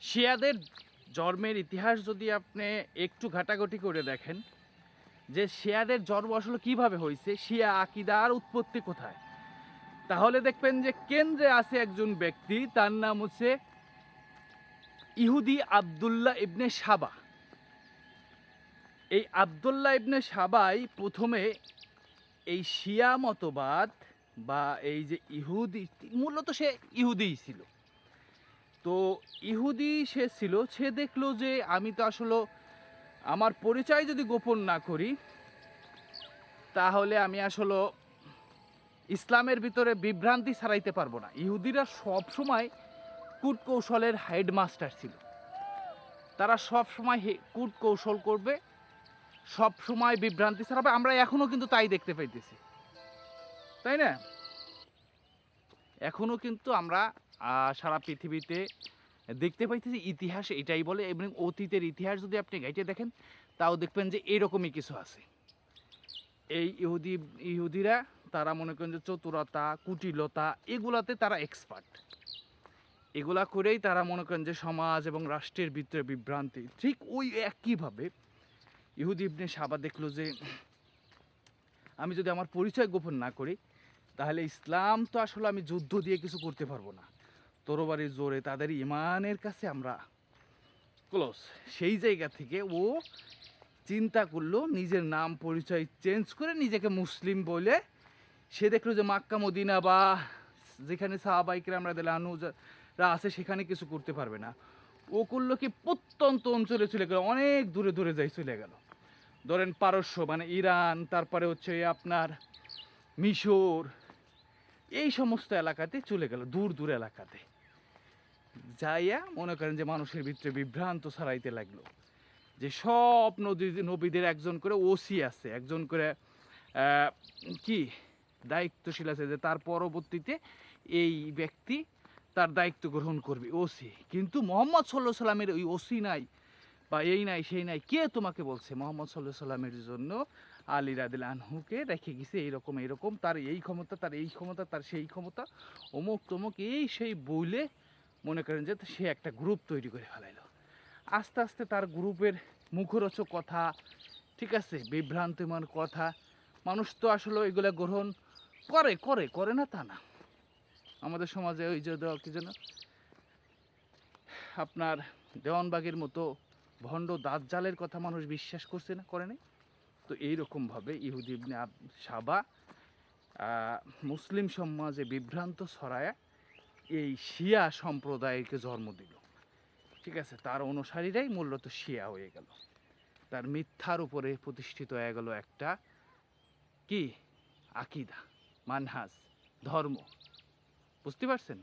শিয়াদের জন্মের ইতিহাস যদি আপনি একটু ঘাটাঘাটি করে দেখেন যে শিয়াদের জন্ম আসলে কিভাবে হয়েছে, শিয়া আকিদার উৎপত্তি কোথায়, তাহলে দেখবেন যে কেন্দ্রে আছে একজন ব্যক্তি, তার নাম হচ্ছে ইহুদি আবদুল্লাহ ইবনে সাবা। এই আবদুল্লাহ ইবনে সাবাই প্রথমে এই শিয়া মতবাদ বা এই যে ইহুদি, মূলত সে ইহুদিই ছিল। তো ইহুদি সে ছিল, সে দেখলো যে আমি তো আসলে আমার পরিচয় যদি গোপন না করি তাহলে আমি আসলে ইসলামের ভিতরে বিভ্রান্তি ছড়াইতে পারবো না। ইহুদিরা সব সময় কূটকৌশলের হেডমাস্টার ছিল, তারা সব সময় কূটকৌশল করবে, সব সময় বিভ্রান্তি ছড়াবে। আমরা এখনো কিন্তু তাই দেখতে পাইতেছি, তাই না? এখনো কিন্তু আমরা সারা পৃথিবীতে দেখতে পাইতেছি, ইতিহাস এটাই বলে। এবং অতীতের ইতিহাস যদি আপনি গাইতে দেখেন তাও দেখবেন যে এরকমই কিছু আছে। এই ইহুদিরা তারা মনে করেন যে চতুরতা, কুটিলতা, এগুলাতে তারা এক্সপার্ট। এগুলা করেই তারা মনে করেন যে সমাজ এবং রাষ্ট্রের ভিতরে বিভ্রান্তি। ঠিক ওই একইভাবে ইহুদি ইবনে সাবা দেখলো যে আমি যদি আমার পরিচয় গোপন না করি তাহলে ইসলাম তো আসলে আমি যুদ্ধ দিয়ে কিছু করতে পারবো না, তরবারির জোরে তাদের ইমানের কাছে আমরা ক্লোজ। সেই জায়গা থেকে ও চিন্তা করলো নিজের নাম পরিচয় চেঞ্জ করে নিজেকে মুসলিম বলে। সে দেখলো যে মাক্কা মদিনা বা যেখানে সাহাবাই কিরাম রাদিয়াল্লাহু আনহুরা আছে সেখানে কিছু করতে পারবে না। ও করলো কি, প্রত্যন্ত অঞ্চলে চলে গেল, অনেক দূরে দূরে যাই চলে গেল। ধরেন পারস্য মানে ইরান, তারপরে হচ্ছে আপনার মিশর, এই সমস্ত এলাকাতে চলে গেল, দূর দূর এলাকাতে যাইয়া মনে করেন যে মানুষের ভিতরে বিভ্রান্ত ছড়াইতে লাগলো যে সব নবীদের একজন করে ওসি আছে, একজন করে কি দায়িত্বশীল আছে, যে তার পরবর্তীতে এই ব্যক্তি তার দায়িত্ব গ্রহণ করবে, ওসি। কিন্তু মোহাম্মদ সাল্লাল্লাহু সাল্লামের ওই ওসি নাই বা এই নাই সেই নাই। কে তোমাকে বলছে মোহাম্মদ সাল্লাল্লাহু সাল্লামের জন্য আলী রাদিয়াল্লাহু আনহুকে রেখে গেছে এইরকম এইরকম, তার এই ক্ষমতা, তার এই ক্ষমতা, তার সেই ক্ষমতা, অমুক তমুক এই সেই বইলে মনে করেন যে সে একটা গ্রুপ তৈরি করে ফেলাইলো। আস্তে আস্তে তার গ্রুপের মুখরোচক কথা, ঠিক আছে, বিভ্রান্তিমান কথা, মানুষ তো আসলে এগুলো গ্রহণ করে করে করে না তা না। আমাদের সমাজে ওই যে কি যেন আপনার দেওয়ানবাগের মতো ভণ্ড দাজ্জালের কথা মানুষ বিশ্বাস করছে না, করে নাই? তো এইরকমভাবে ইহুদি ইবনে সাবা মুসলিম সমাজে বিভ্রান্ত ছড়ায় এই শিয়া সম্প্রদায়কে জন্ম দিল। ঠিক আছে, তার অনুসারীরাই মূলত শিয়া হয়ে গেল। তার মিথ্যার উপরে প্রতিষ্ঠিত হয়ে গেল একটা কি আকিদা, মানহাজ, ধর্ম। বুঝতে পারছেন?